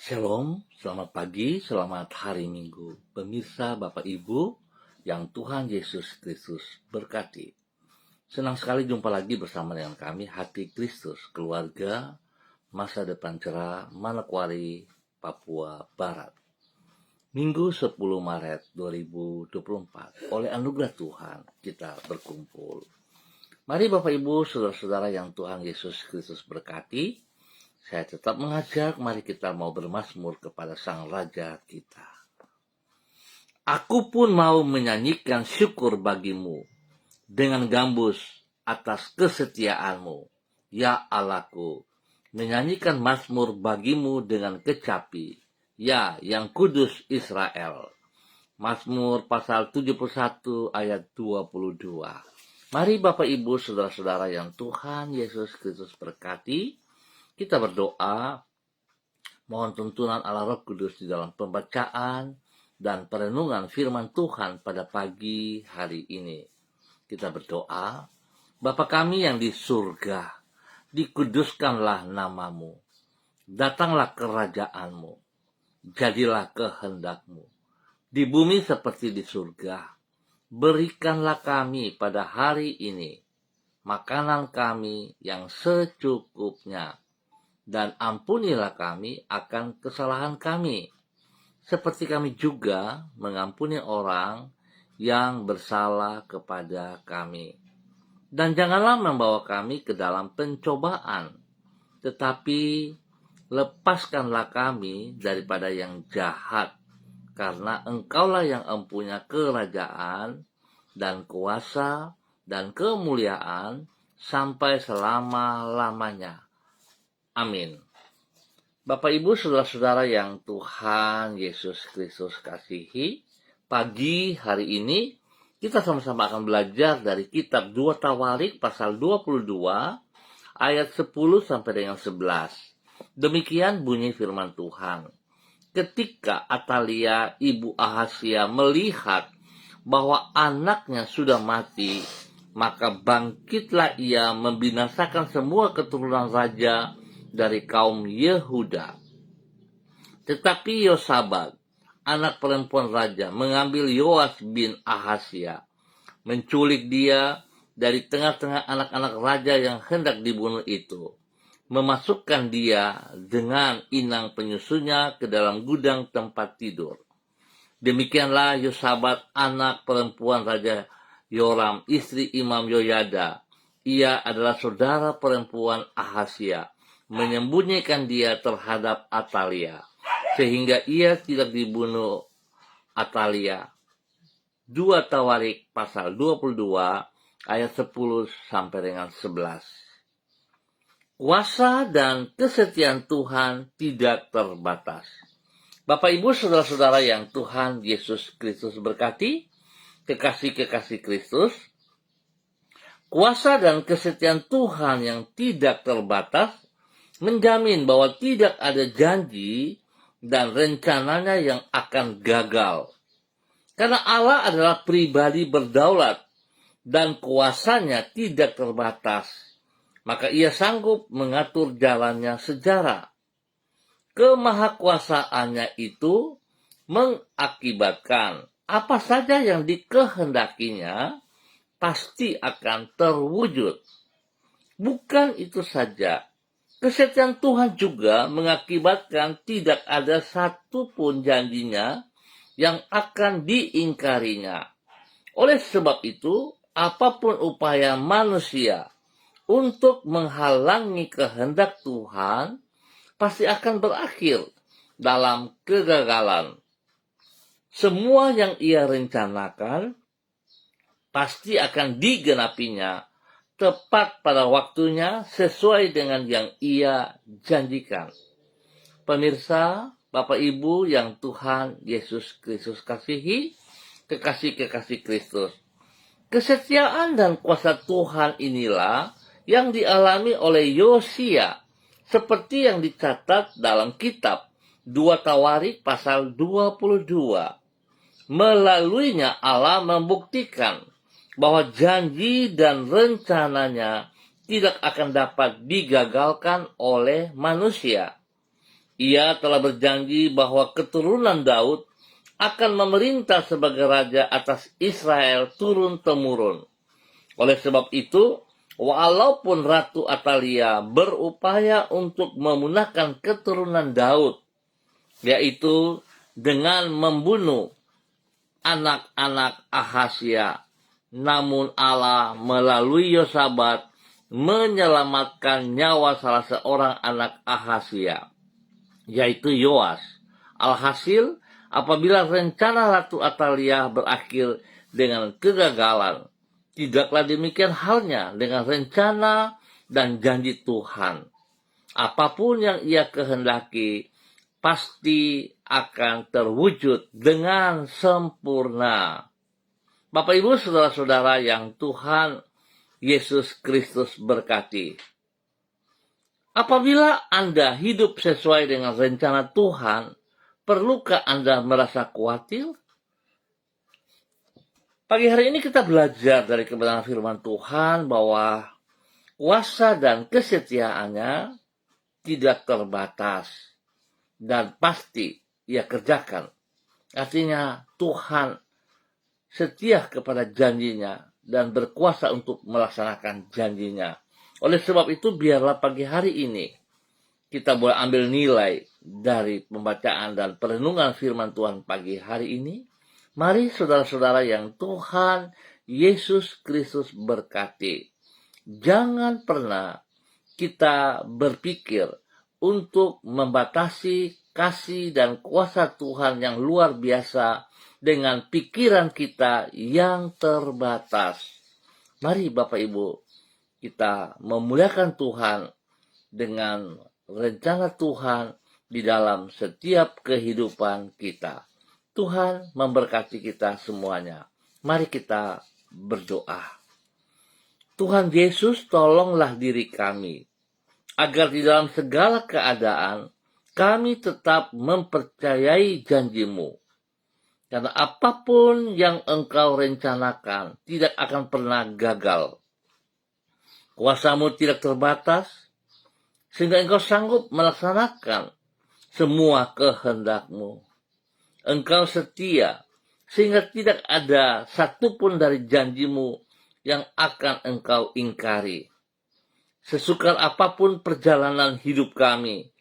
Shalom, selamat pagi, selamat hari Minggu. Pemirsa, Bapak Ibu, yang Tuhan Yesus Kristus berkati. Senang sekali jumpa lagi bersama dengan kami, Hati Kristus, keluarga, masa depan cerah, Manokwari, Papua Barat. Minggu 10 Maret 2024, oleh anugerah Tuhan, kita berkumpul. Mari Bapak Ibu, saudara-saudara yang Tuhan Yesus Kristus berkati, saya tetap mengajak, mari kita mau bermazmur kepada Sang Raja kita. Aku pun mau menyanyikan syukur bagimu dengan gambus atas kesetiaanmu. Ya Allahku, menyanyikan mazmur bagimu dengan kecapi. Ya, yang kudus Israel. Mazmur pasal 71 ayat 22. Mari Bapak Ibu, saudara-saudara yang Tuhan Yesus Kristus berkati, kita berdoa, mohon tuntunan Allah Roh Kudus di dalam pembacaan dan perenungan firman Tuhan pada pagi hari ini. Kita berdoa, Bapa kami yang di surga, dikuduskanlah namamu, datanglah kerajaanmu, jadilah kehendakmu, di bumi seperti di surga. Berikanlah kami pada hari ini makanan kami yang secukupnya, dan ampunilah kami akan kesalahan kami, seperti kami juga mengampuni orang yang bersalah kepada kami. Dan janganlah membawa kami ke dalam pencobaan, tetapi lepaskanlah kami daripada yang jahat, karena Engkaulah yang empunya kerajaan dan kuasa dan kemuliaan sampai selama-lamanya. Amin. Bapak Ibu, saudara-saudara yang Tuhan Yesus Kristus kasihi, pagi hari ini kita sama-sama akan belajar dari kitab 2 Tawarik pasal 22 ayat 10 sampai dengan 11. Demikian bunyi firman Tuhan. Ketika Atalia ibu Ahasia melihat bahwa anaknya sudah mati, maka bangkitlah ia membinasakan semua keturunan raja dari kaum Yehuda. Tetapi Yosabat, anak perempuan raja, mengambil Yoas bin Ahasia, menculik dia dari tengah-tengah anak-anak raja yang hendak dibunuh itu, memasukkan dia dengan inang penyusunya ke dalam gudang tempat tidur. Demikianlah Yosabat, anak perempuan raja Yoram, istri Imam Yoyada. Ia adalah saudara perempuan Ahasia, menyembunyikan dia terhadap Atalia, sehingga ia tidak dibunuh Atalia. 2 Tawarik pasal 22 ayat 10 sampai dengan 11. Kuasa dan kesetiaan Tuhan tidak terbatas. Bapak Ibu, saudara-saudara yang Tuhan Yesus Kristus berkati, kekasih-kekasih Kristus, kuasa dan kesetiaan Tuhan yang tidak terbatas menjamin bahwa tidak ada janji dan rencananya yang akan gagal. Karena Allah adalah pribadi berdaulat dan kuasanya tidak terbatas, maka ia sanggup mengatur jalannya sejarah. Kemahakuasaannya itu mengakibatkan apa saja yang dikehendakinya pasti akan terwujud. Bukan itu saja, kesetiaan Tuhan juga mengakibatkan tidak ada satupun janjinya yang akan diingkarinya. Oleh sebab itu, apapun upaya manusia untuk menghalangi kehendak Tuhan pasti akan berakhir dalam kegagalan. Semua yang ia rencanakan pasti akan digenapinya tepat pada waktunya sesuai dengan yang ia janjikan. Pemirsa, Bapak Ibu yang Tuhan Yesus Kristus kasihi, kekasih-kekasih Kristus, kesetiaan dan kuasa Tuhan inilah yang dialami oleh Yosia, seperti yang dicatat dalam kitab 2 Tawarik pasal 22. Melaluinya Allah membuktikan bahwa janji dan rencananya tidak akan dapat digagalkan oleh manusia. Ia telah berjanji bahwa keturunan Daud akan memerintah sebagai raja atas Israel turun-temurun. Oleh sebab itu, walaupun Ratu Atalia berupaya untuk memunahkan keturunan Daud, yaitu dengan membunuh anak-anak Ahazia, namun Allah melalui Yosabat menyelamatkan nyawa salah seorang anak Ahazia, yaitu Yoas. Alhasil, apabila rencana Ratu Atalia berakhir dengan kegagalan, tidaklah demikian halnya dengan rencana dan janji Tuhan. Apapun yang ia kehendaki pasti akan terwujud dengan sempurna. Bapak, Ibu, saudara-saudara yang Tuhan Yesus Kristus berkati. Apabila Anda hidup sesuai dengan rencana Tuhan, perlukah Anda merasa khawatir? Pagi hari ini kita belajar dari kebenaran firman Tuhan bahwa kuasa dan kesetiaannya tidak terbatas dan pasti ia kerjakan. Artinya Tuhan setia kepada janjinya dan berkuasa untuk melaksanakan janjinya. Oleh sebab itu, biarlah pagi hari ini kita boleh ambil nilai dari pembacaan dan perenungan firman Tuhan pagi hari ini. Mari saudara-saudara yang Tuhan Yesus Kristus berkati. Jangan pernah kita berpikir untuk membatasi kasih dan kuasa Tuhan yang luar biasa dengan pikiran kita yang terbatas. Mari Bapak Ibu, kita memuliakan Tuhan dengan rencana Tuhan di dalam setiap kehidupan kita. Tuhan memberkati kita semuanya. Mari kita berdoa. Tuhan Yesus, tolonglah diri kami, agar di dalam segala keadaan kami tetap mempercayai janji-Mu. Karena apapun yang Engkau rencanakan tidak akan pernah gagal. Kuasa-Mu tidak terbatas, sehingga Engkau sanggup melaksanakan semua kehendak-Mu. Engkau setia, sehingga tidak ada satupun dari janji-Mu yang akan Engkau ingkari. Sesukar apapun perjalanan hidup kami,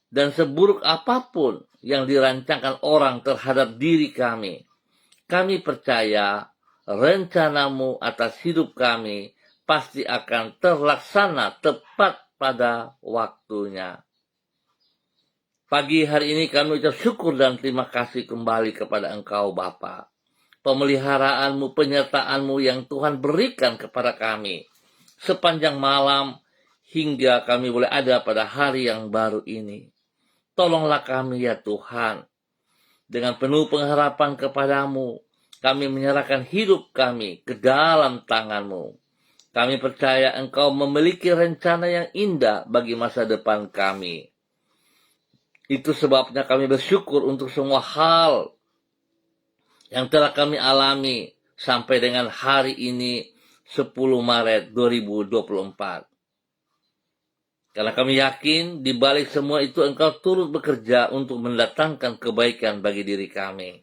dan seburuk apapun yang dirancangkan orang terhadap diri kami percaya rencana-Mu atas hidup kami pasti akan terlaksana tepat pada waktunya. Pagi hari ini kami ucap syukur dan terima kasih kembali kepada Engkau Bapa. Pemeliharaanmu, penyertaan-Mu yang Tuhan berikan kepada kami sepanjang malam hingga kami boleh ada pada hari yang baru ini. Tolonglah kami ya Tuhan. Dengan penuh pengharapan kepadamu, kami menyerahkan hidup kami ke dalam tangan-Mu. Kami percaya Engkau memiliki rencana yang indah bagi masa depan kami. Itu sebabnya kami bersyukur untuk semua hal yang telah kami alami sampai dengan hari ini 10 Maret 2024. Karena kami yakin di balik semua itu Engkau turut bekerja untuk mendatangkan kebaikan bagi diri kami.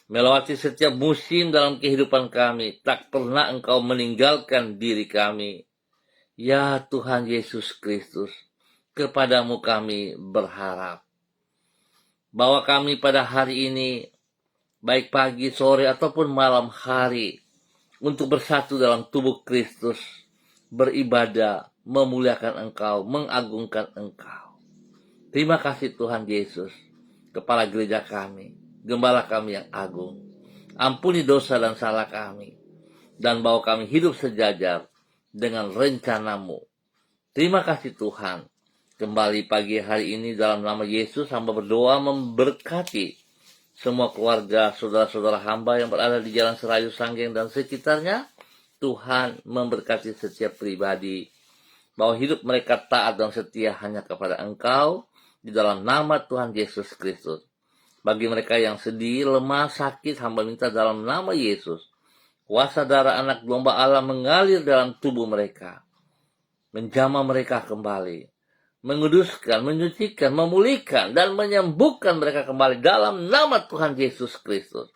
Melewati setiap musim dalam kehidupan kami, tak pernah Engkau meninggalkan diri kami. Ya Tuhan Yesus Kristus, kepadamu kami berharap. Bahwa kami pada hari ini, baik pagi, sore, ataupun malam hari, untuk bersatu dalam tubuh Kristus, beribadah, memuliakan Engkau, mengagungkan Engkau. Terima kasih Tuhan Yesus, Kepala Gereja kami, Gembala kami yang agung. Ampuni dosa dan salah kami, dan bawa kami hidup sejajar dengan rencana-Mu. Terima kasih Tuhan. Kembali pagi hari ini dalam nama Yesus hamba berdoa memberkati semua keluarga, saudara-saudara hamba yang berada di Jalan Serayu, Sanggeng dan sekitarnya. Tuhan memberkati setiap pribadi, bahwa hidup mereka taat dan setia hanya kepada Engkau di dalam nama Tuhan Yesus Kristus. Bagi mereka yang sedih, lemah, sakit, hamba minta dalam nama Yesus, kuasa darah anak domba Allah mengalir dalam tubuh mereka, menjamah mereka kembali, menguduskan, menyucikan, memulihkan, dan menyembuhkan mereka kembali dalam nama Tuhan Yesus Kristus.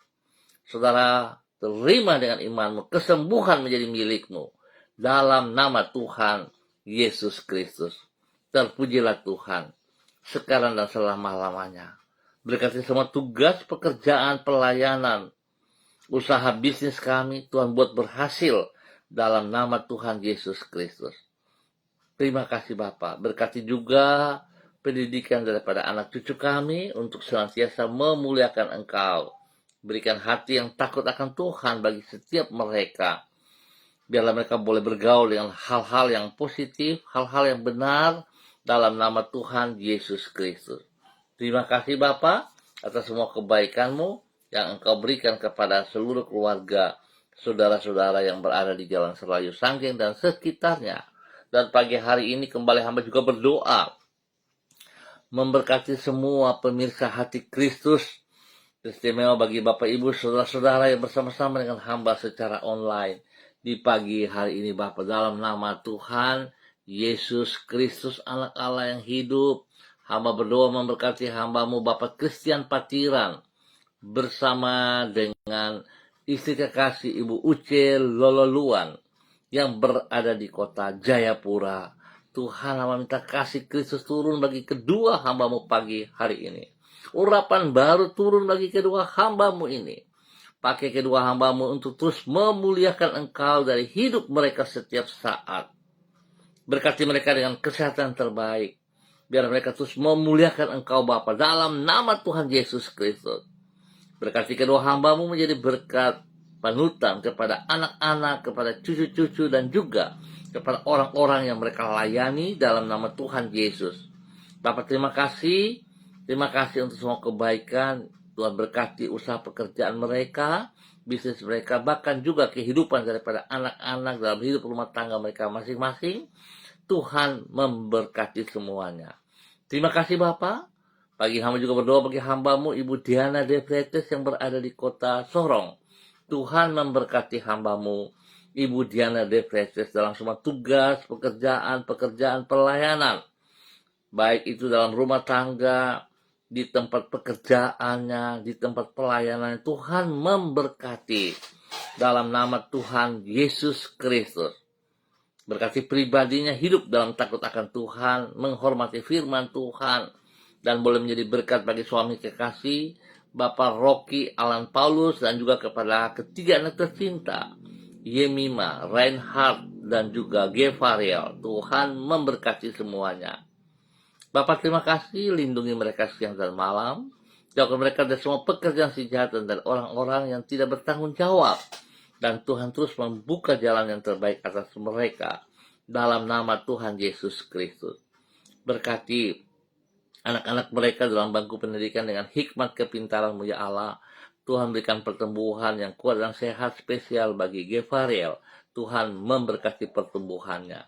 Saudara, terima dengan imanmu, kesembuhan menjadi milikmu dalam nama Tuhan Yesus Kristus. Terpujilah Tuhan sekarang dan selama-lamanya. Berkati semua tugas, pekerjaan, pelayanan, usaha bisnis kami, Tuhan buat berhasil dalam nama Tuhan Yesus Kristus. Terima kasih Bapak. Berkati juga pendidikan daripada anak cucu kami untuk senantiasa memuliakan Engkau. Berikan hati yang takut akan Tuhan bagi setiap mereka. Biarlah mereka boleh bergaul dengan hal-hal yang positif, hal-hal yang benar dalam nama Tuhan Yesus Kristus. Terima kasih Bapa atas semua kebaikan-Mu yang Engkau berikan kepada seluruh keluarga, saudara-saudara yang berada di Jalan Serayu Sanggeng dan sekitarnya. Dan pagi hari ini kembali hamba juga berdoa memberkati semua pemirsa Hati Kristus, istimewa bagi Bapak Ibu saudara-saudara yang bersama-sama dengan hamba secara online di pagi hari ini Bapak, dalam nama Tuhan Yesus Kristus anak Allah yang hidup. Hamba berdoa memberkati hamba-Mu Bapak Christian Patiran bersama dengan istri kekasih Ibu Uce Lololuan yang berada di kota Jayapura. Tuhan, hamba minta kasih Kristus turun bagi kedua hamba-Mu pagi hari ini. Urapan baru turun bagi kedua hamba-Mu ini. Pakai kedua hamba-Mu untuk terus memuliakan Engkau dari hidup mereka setiap saat. Berkati mereka dengan kesehatan terbaik. Biar mereka terus memuliakan Engkau Bapa dalam nama Tuhan Yesus Kristus. Berkati kedua hamba-Mu menjadi berkat panutan kepada anak-anak, kepada cucu-cucu, dan juga kepada orang-orang yang mereka layani dalam nama Tuhan Yesus. Bapak terima kasih untuk semua kebaikan. Tuhan berkati usaha pekerjaan mereka, bisnis mereka, bahkan juga kehidupan daripada anak-anak dalam hidup rumah tangga mereka masing-masing. Tuhan memberkati semuanya. Terima kasih Bapak. Pagi hamba juga berdoa bagi hamba-Mu Ibu Diana De Freitas yang berada di kota Sorong. Tuhan memberkati hamba-Mu Ibu Diana De Freitas dalam semua tugas, pekerjaan pelayanan. Baik itu dalam rumah tangga, di tempat pekerjaannya, di tempat pelayanan. Tuhan memberkati dalam nama Tuhan Yesus Kristus. Berkati pribadinya hidup dalam takut akan Tuhan, menghormati firman Tuhan, dan boleh menjadi berkat bagi suami kekasih, Bapak Rocky Alan Paulus, dan juga kepada ketiga anak tercinta, Yemima, Reinhard, dan juga Gevariel. Tuhan memberkati semuanya. Bapak terima kasih, lindungi mereka siang dan malam. Jauhkan mereka dari semua pekerjaan si jahat dan dari orang-orang yang tidak bertanggung jawab. Dan Tuhan terus membuka jalan yang terbaik atas mereka. Dalam nama Tuhan Yesus Kristus. Berkati anak-anak mereka dalam bangku pendidikan dengan hikmat kepintaran-Mu ya Allah. Tuhan berikan pertumbuhan yang kuat dan sehat spesial bagi Gevariel. Tuhan memberkati pertumbuhannya.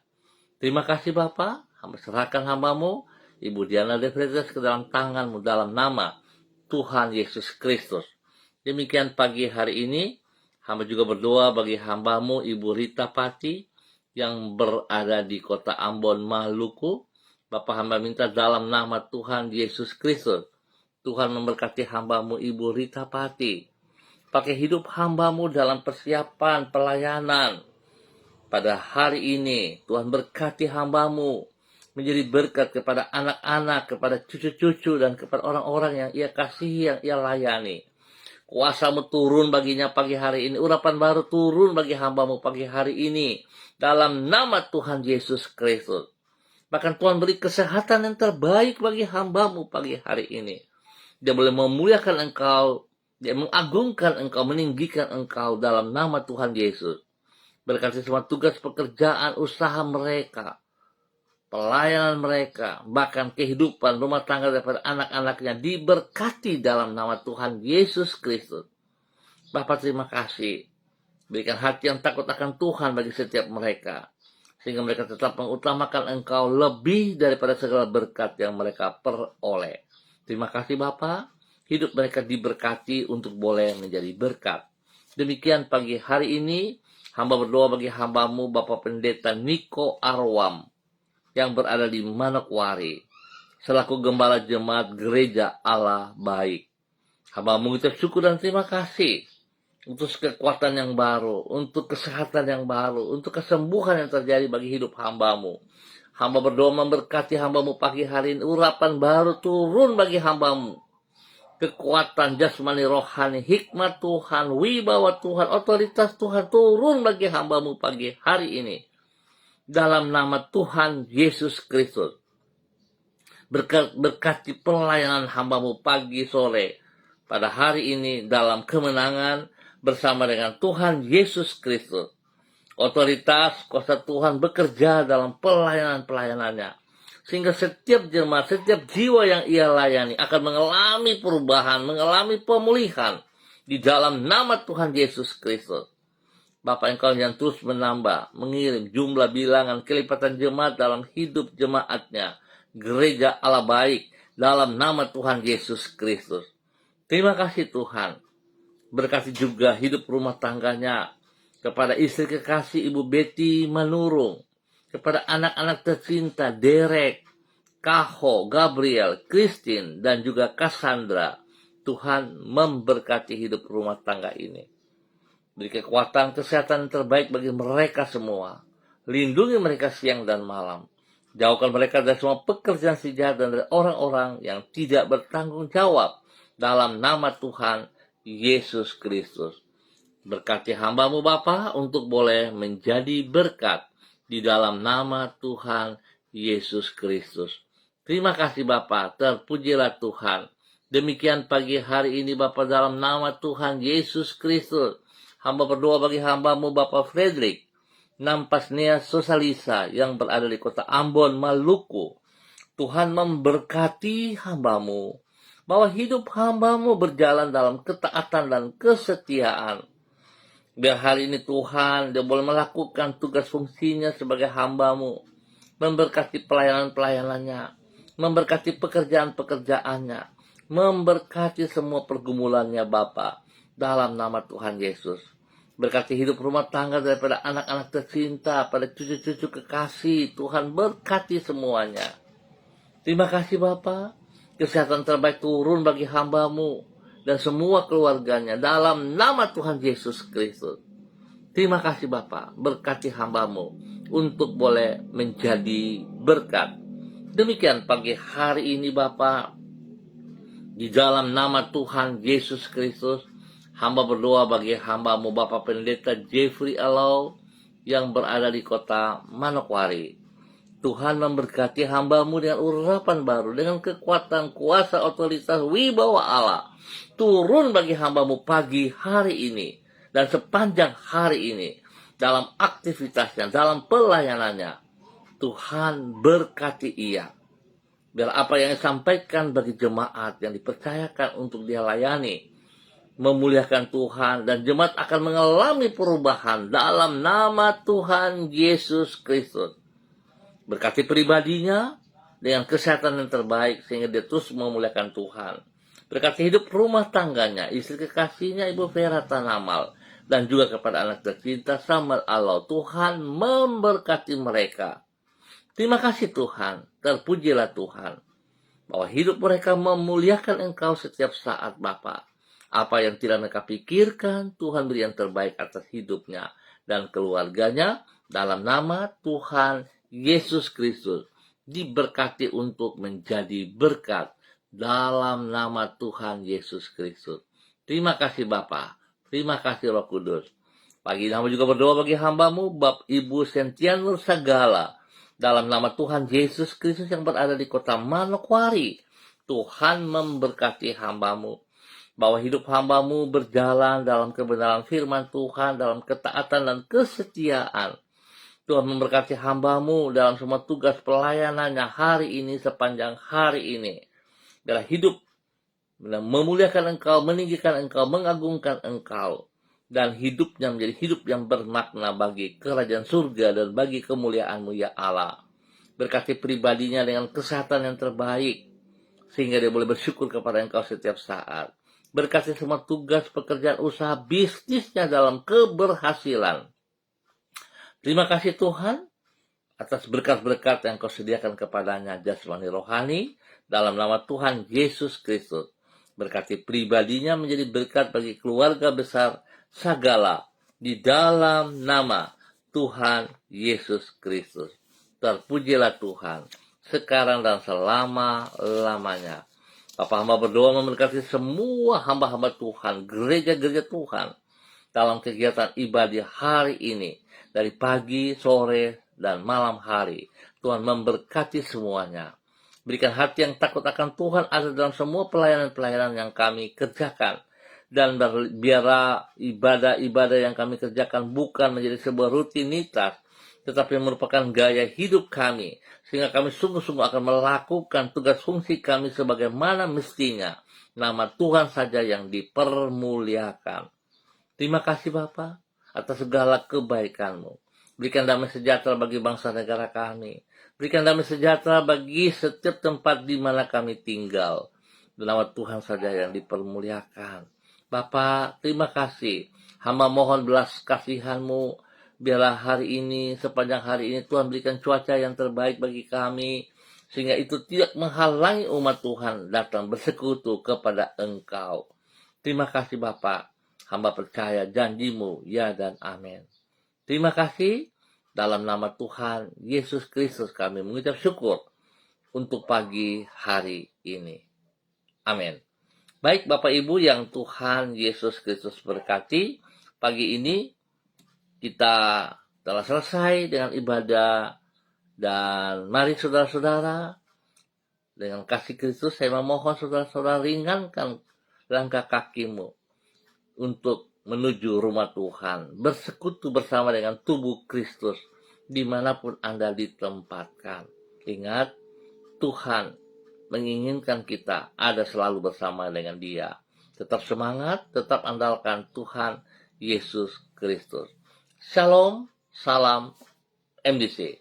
Terima kasih Bapak. Hamba serahkan hamba-Mu Ibu Diana De Freitas ke dalam tangan-Mu dalam nama Tuhan Yesus Kristus. Demikian pagi hari ini. Hamba juga berdoa bagi hamba-Mu Ibu Rita Pati yang berada di kota Ambon, Maluku. Bapak hamba minta dalam nama Tuhan Yesus Kristus, Tuhan memberkati hamba-Mu Ibu Rita Pati. Pakai hidup hamba-Mu dalam persiapan pelayanan. Pada hari ini, Tuhan berkati hamba-Mu menjadi berkat kepada anak-anak, kepada cucu-cucu, dan kepada orang-orang yang Ia kasihi, yang Ia layani. Kuasa-Mu turun baginya pagi hari ini. Urapan baru turun bagi hamba-Mu pagi hari ini. Dalam nama Tuhan Yesus Kristus. Bahkan Tuhan beri kesehatan yang terbaik bagi hamba-Mu pagi hari ini. Dia boleh memuliakan Engkau. Dia mengagungkan Engkau, meninggikan Engkau dalam nama Tuhan Yesus. Berkati semua tugas pekerjaan, usaha mereka. Pelayanan mereka. Bahkan kehidupan rumah tangga daripada anak-anaknya diberkati dalam nama Tuhan Yesus Kristus. Bapak terima kasih. Berikan hati yang takut akan Tuhan bagi setiap mereka. Sehingga mereka tetap mengutamakan Engkau lebih daripada segala berkat yang mereka peroleh. Terima kasih Bapa. Hidup mereka diberkati untuk boleh menjadi berkat. Demikian pagi hari ini, hamba berdoa bagi hamba-Mu Bapak Pendeta Niko Arwam. yang berada di Manokwari selaku gembala jemaat gereja Allah baik. Hamba mengucap syukur dan terima kasih untuk kekuatan yang baru, untuk kesehatan yang baru, untuk kesembuhan yang terjadi bagi hidup hambamu. Hamba berdoa memberkati hambamu pagi hari ini, urapan baru turun bagi hambamu. Kekuatan jasmani rohani, hikmat Tuhan, wibawa Tuhan, otoritas Tuhan turun bagi hambamu pagi hari ini. Dalam nama Tuhan Yesus Kristus. Berkati pelayanan hambamu pagi sore pada hari ini dalam kemenangan bersama dengan Tuhan Yesus Kristus. Otoritas kuasa Tuhan bekerja dalam pelayanan-pelayanannya. Sehingga setiap jemaat, setiap jiwa yang ia layani akan mengalami perubahan, mengalami pemulihan di dalam nama Tuhan Yesus Kristus. Bapak Engkau yang terus menambah, mengirim jumlah bilangan kelipatan jemaat dalam hidup jemaatnya. Gereja Allah baik dalam nama Tuhan Yesus Kristus. Terima kasih Tuhan. Berkati juga hidup rumah tangganya. Kepada istri kekasih Ibu Betty Manurung. Kepada anak-anak tercinta Derek, Kaho, Gabriel, Christine, dan juga Cassandra. Tuhan memberkati hidup rumah tangga ini. Beri kekuatan kesehatan terbaik bagi mereka semua. Lindungi mereka siang dan malam. Jauhkan mereka dari semua pekerjaan si jahat dan dari orang-orang yang tidak bertanggung jawab. Dalam nama Tuhan Yesus Kristus. Berkati hambamu Bapa untuk boleh menjadi berkat di dalam nama Tuhan Yesus Kristus. Terima kasih Bapa, terpujilah Tuhan. Demikian pagi hari ini Bapa dalam nama Tuhan Yesus Kristus. Hamba berdoa bagi hambamu Bapa Frederick Nampasnia Sosalisa yang berada di kota Ambon, Maluku. Tuhan memberkati hambamu, bahwa hidup hambamu berjalan dalam ketaatan dan kesetiaan. Biar hari ini Tuhan dia boleh melakukan tugas fungsinya sebagai hambamu, memberkati pelayanan-pelayanannya, memberkati pekerjaan-pekerjaannya, memberkati semua pergumulannya Bapa dalam nama Tuhan Yesus. Berkati hidup rumah tangga daripada anak-anak tercinta, pada cucu-cucu kekasih. Tuhan berkati semuanya. Terima kasih Bapa. Kesehatan terbaik turun bagi hambamu dan semua keluarganya dalam nama Tuhan Yesus Kristus. Terima kasih Bapa. Berkati hambamu untuk boleh menjadi berkat. Demikian pagi hari ini Bapa. Di dalam nama Tuhan Yesus Kristus. Hamba berdoa bagi hambamu Bapak Pendeta Jeffrey Alau yang berada di kota Manokwari. Tuhan memberkati hambamu dengan urapan baru, dengan kekuatan, kuasa, otoritas, wibawa Allah. Turun bagi hambamu pagi hari ini dan sepanjang hari ini dalam aktivitasnya, dalam pelayanannya. Tuhan berkati ia. Biar apa yang disampaikan bagi jemaat yang dipercayakan untuk dia layani, memuliakan Tuhan, dan jemaat akan mengalami perubahan dalam nama Tuhan Yesus Kristus. Berkati pribadinya dengan kesehatan yang terbaik sehingga dia terus memuliakan Tuhan. Berkati hidup rumah tangganya, istri kekasihnya Ibu Vera Tanamal, dan juga kepada anak tercinta Samuel Alau. Tuhan memberkati mereka. Terima kasih Tuhan, terpujilah Tuhan, bahwa hidup mereka memuliakan Engkau setiap saat Bapa. Apa yang tidak mereka pikirkan, Tuhan beri yang terbaik atas hidupnya dan keluarganya. Dalam nama Tuhan Yesus Kristus. Diberkati untuk menjadi berkat. Dalam nama Tuhan Yesus Kristus. Terima kasih Bapa. Terima kasih Roh Kudus. Pagi ini hamba juga berdoa bagi hambamu, Bapak Ibu Sentianur Sagala. Dalam nama Tuhan Yesus Kristus yang berada di kota Manokwari. Tuhan memberkati hambamu, bahwa hidup hambamu berjalan dalam kebenaran firman Tuhan, dalam ketaatan dan kesetiaan. Tuhan memberkati hambamu dalam semua tugas pelayanannya hari ini, sepanjang hari ini. Biarlah hidup memuliakan Engkau, meninggikan Engkau, mengagungkan Engkau. Dan hidupnya menjadi hidup yang bermakna bagi kerajaan surga dan bagi kemuliaan-Mu ya Allah. Berkati pribadinya dengan kesehatan yang terbaik, sehingga dia boleh bersyukur kepada Engkau setiap saat. Berkati semua tugas, pekerjaan, usaha, bisnisnya dalam keberhasilan. Terima kasih Tuhan, atas berkat-berkat yang kau sediakan kepadanya jasmani rohani dalam nama Tuhan Yesus Kristus. Berkati pribadinya menjadi berkat bagi keluarga besar Sagala di dalam nama Tuhan Yesus Kristus. Terpujilah Tuhan sekarang dan selama-lamanya. Bapak hamba berdoa memberkati semua hamba-hamba Tuhan, gereja-gereja Tuhan dalam kegiatan ibadah hari ini. Dari pagi, sore, dan malam hari. Tuhan memberkati semuanya. Berikan hati yang takut akan Tuhan ada dalam semua pelayanan-pelayanan yang kami kerjakan. Dan biarlah ibadah-ibadah yang kami kerjakan bukan menjadi sebuah rutinitas, tetapi merupakan gaya hidup kami. Sehingga kami sungguh-sungguh akan melakukan tugas fungsi kami sebagaimana mestinya. Nama Tuhan saja yang dipermuliakan. Terima kasih Bapa atas segala kebaikan-Mu. Berikan damai sejahtera bagi bangsa negara kami. Berikan damai sejahtera bagi setiap tempat di mana kami tinggal. Nama Tuhan saja yang dipermuliakan. Bapa, terima kasih. Hamba mohon belas kasihan-Mu. Biarlah hari ini, sepanjang hari ini Tuhan berikan cuaca yang terbaik bagi kami. Sehingga itu tidak menghalangi umat Tuhan datang bersekutu kepada Engkau. Terima kasih Bapa. Hamba percaya janji-Mu, ya dan amin. Terima kasih. Dalam nama Tuhan Yesus Kristus kami mengucap syukur untuk pagi hari ini. Amin. Baik Bapak Ibu yang Tuhan Yesus Kristus berkati, pagi ini kita telah selesai dengan ibadah. Dan mari saudara-saudara, dengan kasih Kristus saya memohon saudara-saudara ringankan langkah kakimu untuk menuju rumah Tuhan, bersekutu bersama dengan tubuh Kristus dimanapun Anda ditempatkan. Ingat, Tuhan menginginkan kita ada selalu bersama dengan Dia. Tetap semangat, tetap andalkan Tuhan Yesus Kristus. Shalom, salam MDC.